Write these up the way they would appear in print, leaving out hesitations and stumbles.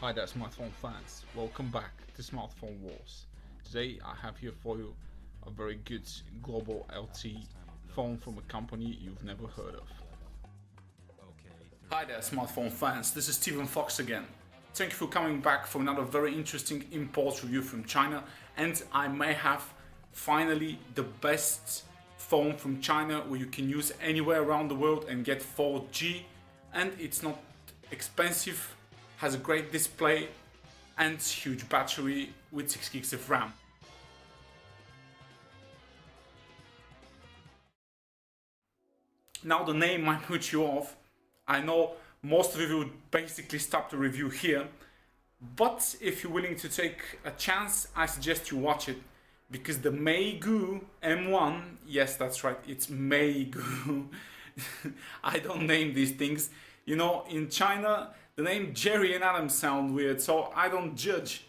Hi there smartphone fans, welcome back to Smartphone Wars. Today I have here for you a very good global LTE phone from a company you've never heard of. Hi there smartphone fans, this is Steven Fox again. Thank you for coming back for another very interesting import review from China, and I may have finally the best phone from China where you can use anywhere around the world and get 4G, and it's not expensive, has a great display and huge battery with 6 gigs of RAM. Now the name might put you off. I know most of you would basically stop the review here, but if you're willing to take a chance, I suggest you watch it, because the Meiigoo M1, yes that's right, it's Meiigoo. I don't name these things. You know, in China, the name Jerry and Adam sound weird, so I don't judge.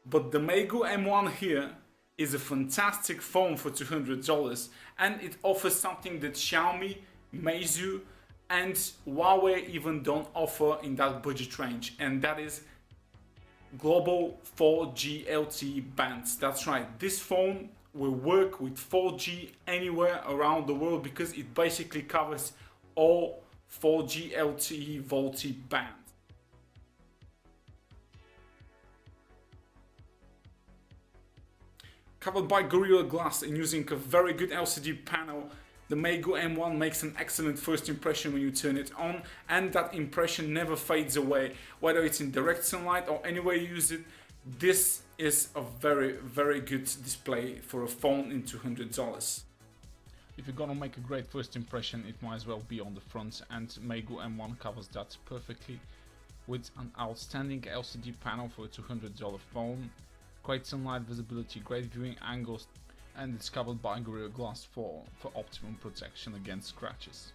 But the Meiigoo M1 here is a fantastic phone for $200, and it offers something that Xiaomi, Meizu, and Huawei even don't offer in that budget range, and that is global 4G LTE bands. That's right, this phone will work with 4G anywhere around the world because it basically covers all 4G LTE VoLTE bands. Covered by Gorilla Glass and using a very good LCD panel, the Meiigoo M1 makes an excellent first impression when you turn it on, and that impression never fades away. Whether it's in direct sunlight or anywhere you use it, this is a very good display for a phone in $200. If you're gonna make a great first impression, it might as well be on the front, and Meiigoo M1 covers that perfectly with an outstanding LCD panel for a $200 phone, great sunlight visibility, great viewing angles, and it's covered by Gorilla Glass for optimum protection against scratches.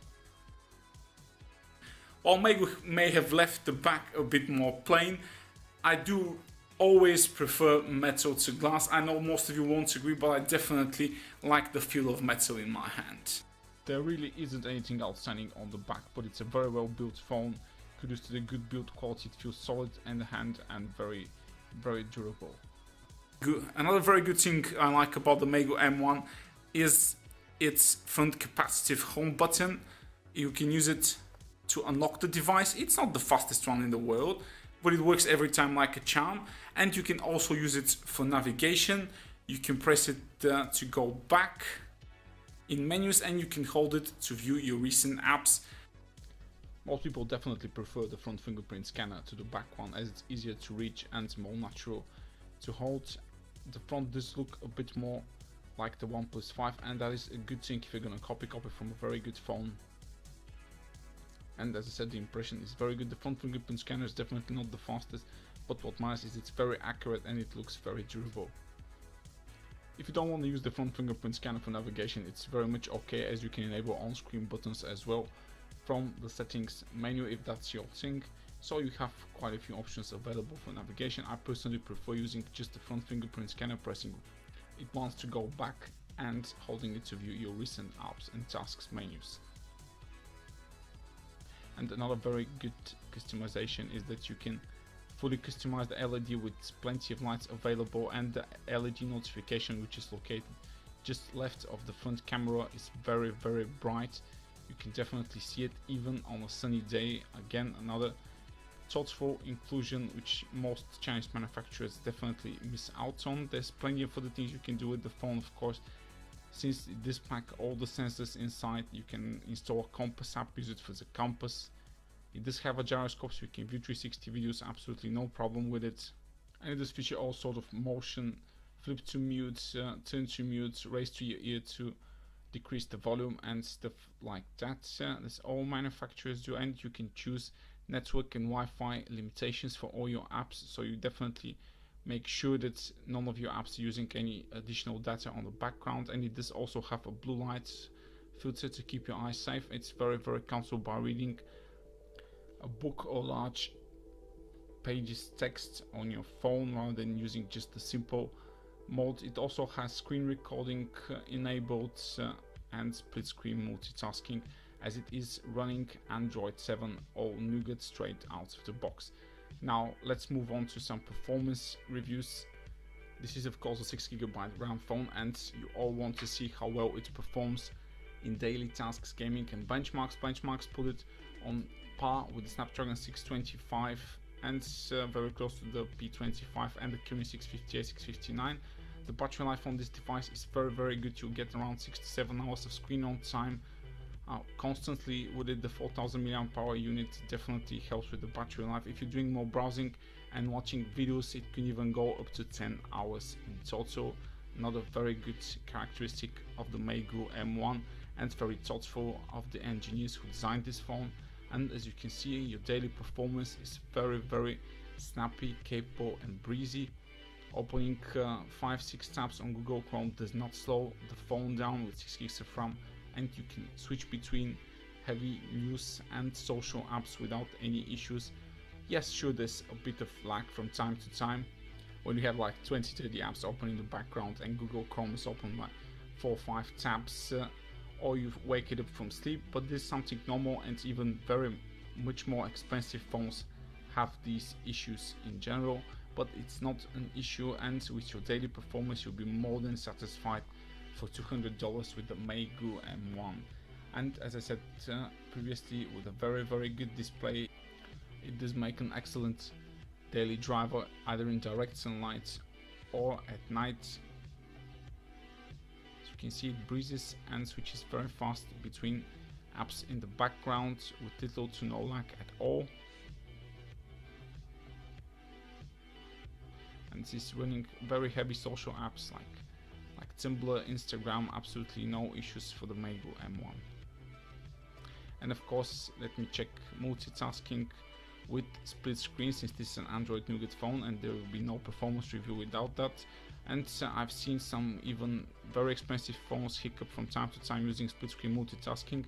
While Meiigoo may have left the back a bit more plain, I do always prefer metal to glass. I know most of you won't agree, but I definitely like the feel of metal in my hand. There really isn't anything outstanding on the back, but it's a very well built phone. Kudos to the good build quality, it feels solid in the hand and very durable. Another very good thing I like about the Meiigoo M1 is its front capacitive home button. You can use it to unlock the device. It's not the fastest one in the world, but it works every time like a charm, and you can also use it for navigation. You can press it to go back in menus, and you can hold it to view your recent apps. Most people definitely prefer the front fingerprint scanner to the back one, as it's easier to reach and more natural to hold. The front does look a bit more like the OnePlus 5, and that is a good thing if you're gonna copy from a very good phone. And as I said, the impression is very good. The front fingerprint scanner is definitely not the fastest, but what matters is it's very accurate and it looks very durable. If you don't want to use the front fingerprint scanner for navigation, it's very much okay, as you can enable on-screen buttons as well from the settings menu if that's your thing. So you have quite a few options available for navigation. I personally prefer using just the front fingerprint scanner, pressing it once to go back and holding it to view your recent apps and tasks menus. And another very good customization is that you can fully customize the LED with plenty of lights available, and the LED notification, which is located just left of the front camera, is very bright. You can definitely see it even on a sunny day. Again, another thoughtful inclusion which most Chinese manufacturers definitely miss out on. There's plenty of other things you can do with the phone, of course. Since it does pack all the sensors inside, you can install a compass app, use it for the compass. It does have a gyroscope, so you can view 360 videos, absolutely no problem with it. And it does feature all sort of motion, flip to mute, turn to mute, raise to your ear to decrease the volume and stuff like that. That's all manufacturers do, and you can choose network and Wi-Fi limitations for all your apps, so you definitely make sure that none of your apps are using any additional data on the background. And it does also have a blue light filter to keep your eyes safe. It's very comfortable by reading a book or large pages text on your phone rather than using just the simple mode. It also has screen recording enabled and split screen multitasking, as it is running Android 7 all nougat straight out of the box. Now let's move on to some performance reviews. This is of course a 6GB RAM phone, and you all want to see how well it performs in daily tasks, gaming and benchmarks. Benchmarks put it on par with the Snapdragon 625 and very close to the P25 and the Kirin 658, 659. The battery life on this device is very good. You get around 6 to 7 hours of screen on time constantly with it. The 4000 mAh unit definitely helps with the battery life. If you're doing more browsing and watching videos, it can even go up to 10 hours. It's also another very good characteristic of the Meiigoo M1 and very thoughtful of the engineers who designed this phone. And as you can see, your daily performance is very snappy, capable and breezy. Opening 5-6 tabs on Google Chrome does not slow the phone down with 6 gigs of RAM, and you can switch between heavy news and social apps without any issues. Yes, sure, there's a bit of lag from time to time when you have like 20-30 apps open in the background and Google Chrome is open like 4 or 5 tabs, or you wake it up from sleep, but this is something normal, and even very much more expensive phones have these issues in general. But it's not an issue, and with your daily performance you'll be more than satisfied for $200 with the Meiigoo M1. And as I said previously, with a very good display, it does make an excellent daily driver either in direct sunlight or at night. As you can see, it breezes and switches very fast between apps in the background with little to no lag at all. And this is running very heavy social apps like Tumblr, Instagram, absolutely no issues for the Meiigoo M1. And of course, let me check multitasking with split screen, since this is an Android Nougat phone and there will be no performance review without that. And I've seen some even very expensive phones hiccup from time to time using split screen multitasking.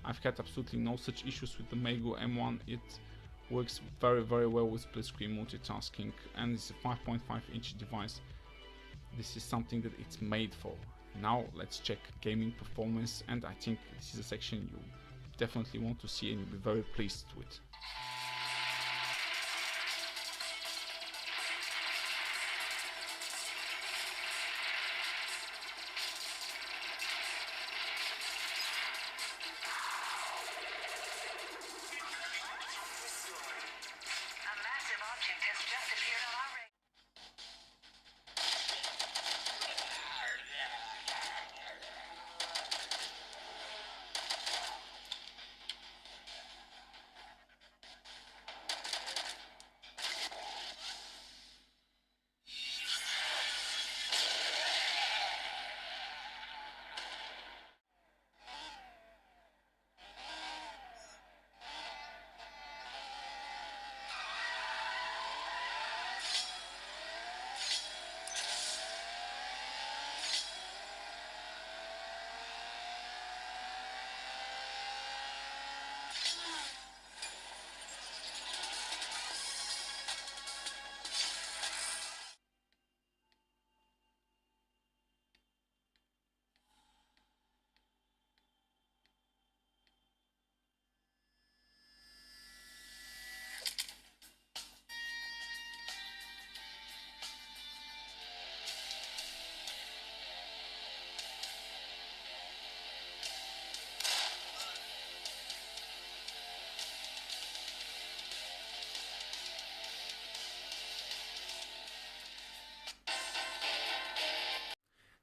I've had absolutely no such issues with the Meiigoo M1. It works very well with split screen multitasking, and it's a 5.5-inch device. This is something that it's made for. Now let's check gaming performance, and I think this is a section you definitely want to see and you'll be very pleased with.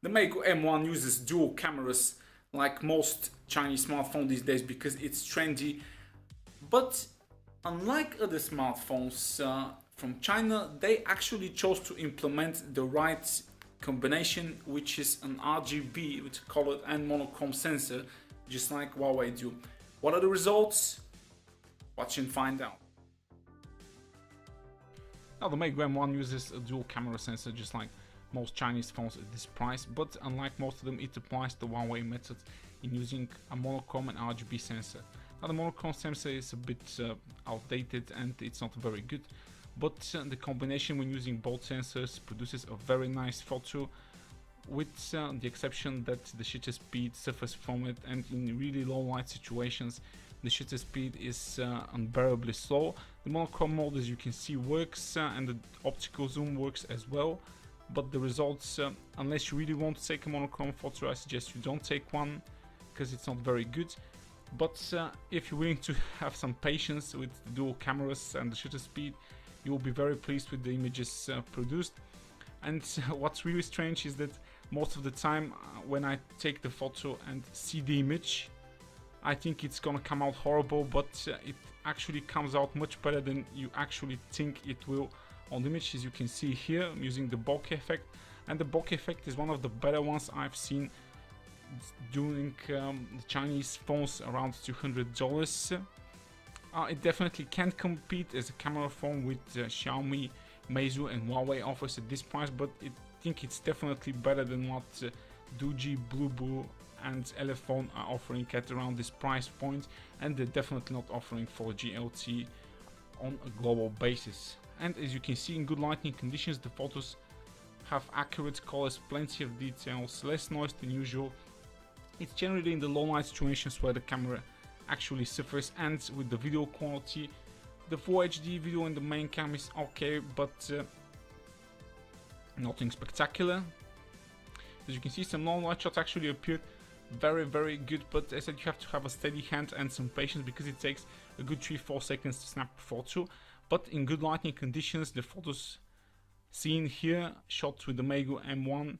The Meiigoo M1 uses dual cameras like most Chinese smartphones these days because it's trendy, but unlike other smartphones from China, they actually chose to implement the right combination, which is an RGB with colored and monochrome sensor, just like Huawei do. What are the results? Watch and find out. Now the Meiigoo M1 uses a dual camera sensor just like most Chinese phones at this price, but unlike most of them, it applies the Huawei method in using a monochrome and RGB sensor. Now the monochrome sensor is a bit outdated and it's not very good, but the combination when using both sensors produces a very nice photo, with the exception that the shutter speed suffers from it, and in really low light situations the shutter speed is unbearably slow. The monochrome mode, as you can see, works and the optical zoom works as well, but the results, unless you really want to take a monochrome photo, I suggest you don't take one because it's not very good. But if you're willing to have some patience with the dual cameras and the shutter speed, you will be very pleased with the images produced. And what's really strange is that most of the time when I take the photo and see the image, I think it's gonna come out horrible, but it actually comes out much better than you actually think it will on the image. As you can see here, I'm using the bokeh effect, and the bokeh effect is one of the better ones I've seen during the Chinese phones around $200. It definitely can't compete as a camera phone with Xiaomi, Meiigoo and Huawei offers at this price, but I think it's definitely better than what Doogee, Blueboo and Elephone are offering at around this price point, and they're definitely not offering 4G LTE on a global basis. And as you can see, in good lighting conditions, the photos have accurate colors, plenty of details, less noise than usual. It's generally in the low light situations where the camera actually suffers, and with the video quality, the Full HD video in the main cam is okay, but nothing spectacular. As you can see, some long light shots actually appeared very good, but as I said, you have to have a steady hand and some patience because it takes a good 3-4 seconds to snap a photo. But in good lighting conditions, the photos seen here, shot with the Meiigoo M1,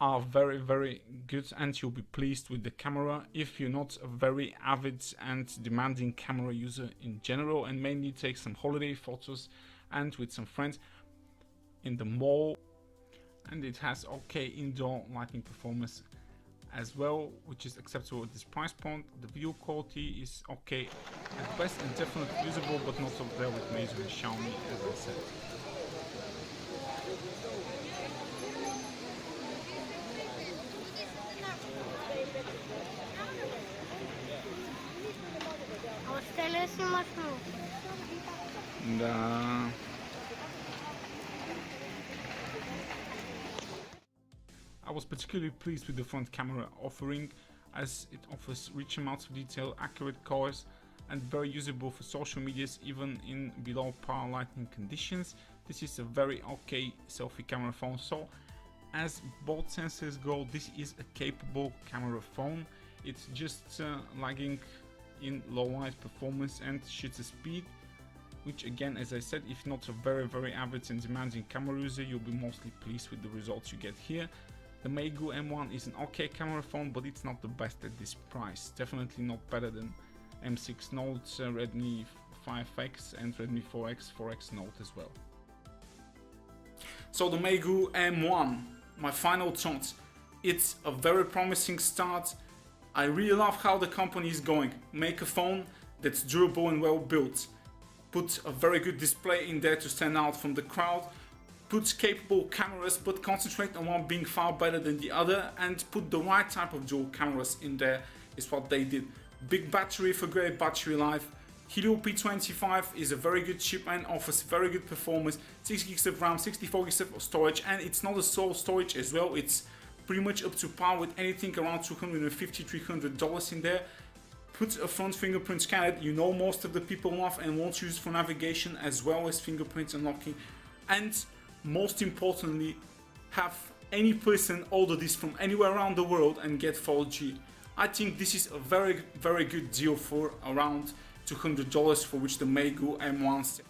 are very good, and you'll be pleased with the camera if you're not a very avid and demanding camera user in general and mainly take some holiday photos and with some friends in the mall. And it has okay indoor lighting performance as well, which is acceptable at this price point. The video quality is okay at best and definitely usable, but not up there with Meizu and Xiaomi, as I said. Да. I was particularly pleased with the front camera offering, as it offers rich amounts of detail, accurate colors, and very usable for social medias even in below par lighting conditions. This is a very okay selfie camera phone, so as both sensors go, this is a capable camera phone. It's just lagging in low light performance and shutter speed, which again, as I said, if not a very avid and demanding camera user, you'll be mostly pleased with the results you get here. The Meiigoo M1 is an okay camera phone, but it's not the best at this price. Definitely not better than M6 Note, Redmi 5X and Redmi 4X Note as well. So the Meiigoo M1, my final thoughts. It's a very promising start. I really love how the company is going. Make a phone that's durable and well built. Put a very good display in there to stand out from the crowd. Put capable cameras, but concentrate on one being far better than the other, and put the right type of dual cameras in there is what they did. Big battery for great battery life. Helio P25 is a very good chip and offers very good performance. 6 gigs of RAM, 64 gigs of storage, and it's not a sole storage as well. It's pretty much up to par with anything around $250–300 in there. Put a front fingerprint scanner. You know most of the people love and won't use for navigation as well as fingerprint unlocking. And most importantly, have any person order this from anywhere around the world and get 4G. I think this is a very good deal for around $200, for which the Meiigoo M1.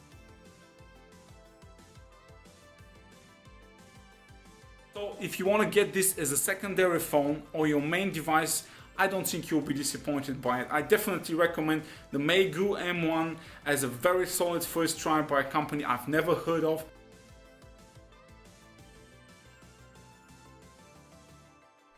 So if you want to get this as a secondary phone or your main device, I don't think you'll be disappointed by it. I definitely recommend the Meiigoo M1 as a very solid first try by a company I've never heard of.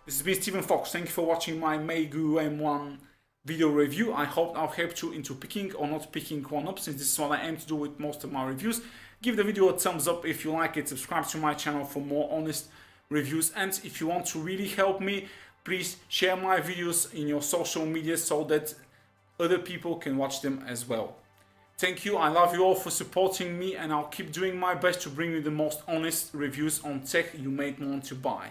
This has been Stephen Fox. Thank you for watching my Meiigoo M1 video review. I hope I'll help you into picking or not picking one up, since this is what I aim to do with most of my reviews. Give the video a thumbs up if you like it. Subscribe to my channel for more honest reviews. And if you want to really help me, please share my videos in your social media so that other people can watch them as well. Thank you. I love you all for supporting me, and I'll keep doing my best to bring you the most honest reviews on tech you may want to buy.